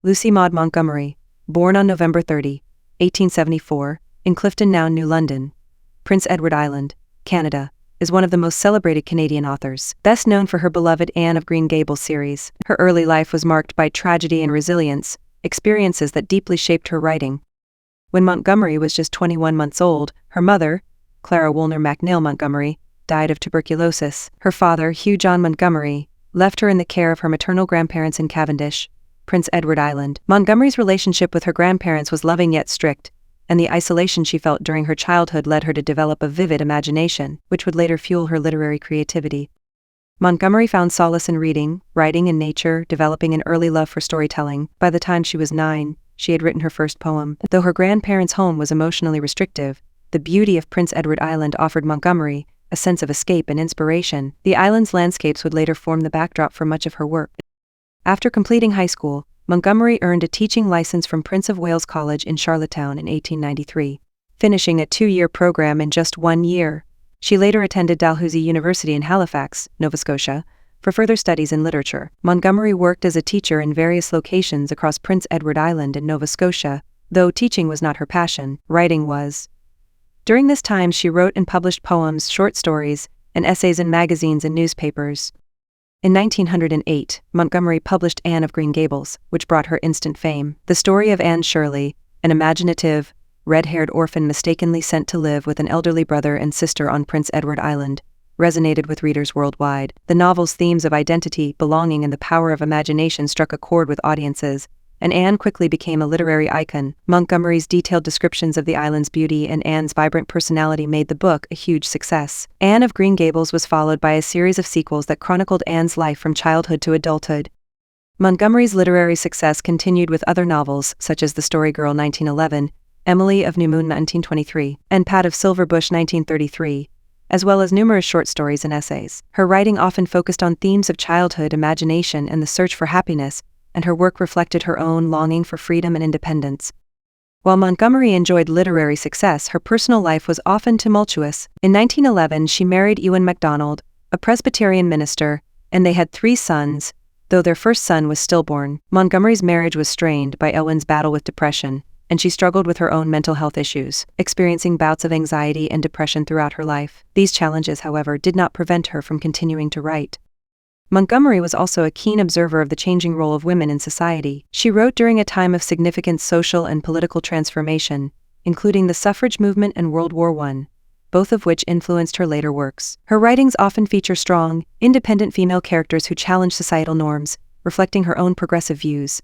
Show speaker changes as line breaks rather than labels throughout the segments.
Lucy Maud Montgomery, born on November 30, 1874, in Clifton, now New London, Prince Edward Island, Canada, is one of the most celebrated Canadian authors, best known for her beloved Anne of Green Gables series. Her early life was marked by tragedy and resilience, experiences that deeply shaped her writing. When Montgomery was just 21 months old, her mother, Clara Woolner MacNeill Montgomery, died of tuberculosis. Her father, Hugh John Montgomery, left her in the care of her maternal grandparents in Cavendish, Prince Edward Island. Montgomery's relationship with her grandparents was loving yet strict, and the isolation she felt during her childhood led her to develop a vivid imagination, which would later fuel her literary creativity. Montgomery found solace in reading, writing, and nature, developing an early love for storytelling. By the time she was 9, she had written her first poem. Though her grandparents' home was emotionally restrictive, the beauty of Prince Edward Island offered Montgomery a sense of escape and inspiration. The island's landscapes would later form the backdrop for much of her work. After completing high school, Montgomery earned a teaching license from Prince of Wales College in Charlottetown in 1893. Finishing a 2-year program in just 1 year, she later attended Dalhousie University in Halifax, Nova Scotia, for further studies in literature. Montgomery worked as a teacher in various locations across Prince Edward Island and Nova Scotia, though teaching was not her passion, writing was. During this time she wrote and published poems, short stories, and essays in magazines and newspapers. In 1908, Montgomery published Anne of Green Gables, which brought her instant fame. The story of Anne Shirley, an imaginative, red-haired orphan mistakenly sent to live with an elderly brother and sister on Prince Edward Island, resonated with readers worldwide. The novel's themes of identity, belonging, and the power of imagination struck a chord with audiences, and Anne quickly became a literary icon. Montgomery's detailed descriptions of the island's beauty and Anne's vibrant personality made the book a huge success. Anne of Green Gables was followed by a series of sequels that chronicled Anne's life from childhood to adulthood. Montgomery's literary success continued with other novels such as The Story Girl 1911, Emily of New Moon 1923, and Pat of Silver Bush 1933, as well as numerous short stories and essays. Her writing often focused on themes of childhood, imagination, and the search for happiness, and her work reflected her own longing for freedom and independence. While Montgomery enjoyed literary success, her personal life was often tumultuous. In 1911, she married Ewan MacDonald, a Presbyterian minister, and they had 3 sons, though their first son was stillborn. Montgomery's marriage was strained by Ewan's battle with depression, and she struggled with her own mental health issues, experiencing bouts of anxiety and depression throughout her life. These challenges, however, did not prevent her from continuing to write. Montgomery was also a keen observer of the changing role of women in society. She wrote during a time of significant social and political transformation, including the suffrage movement and World War I, both of which influenced her later works. Her writings often feature strong, independent female characters who challenge societal norms, reflecting her own progressive views.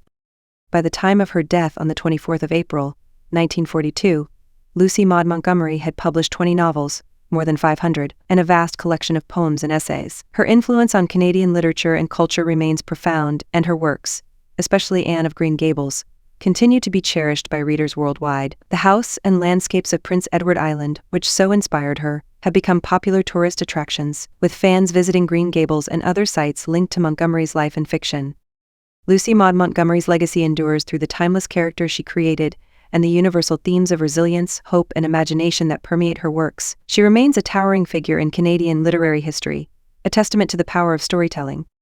By the time of her death on the 24th of April, 1942, Lucy Maud Montgomery had published 20 novels, more than 500, and a vast collection of poems and essays. Her influence on Canadian literature and culture remains profound, and her works, especially Anne of Green Gables, continue to be cherished by readers worldwide. The house and landscapes of Prince Edward Island, which so inspired her, have become popular tourist attractions, with fans visiting Green Gables and other sites linked to Montgomery's life and fiction. Lucy Maud Montgomery's legacy endures through the timeless characters she created and the universal themes of resilience, hope, and imagination that permeate her works. She remains a towering figure in Canadian literary history, a testament to the power of storytelling.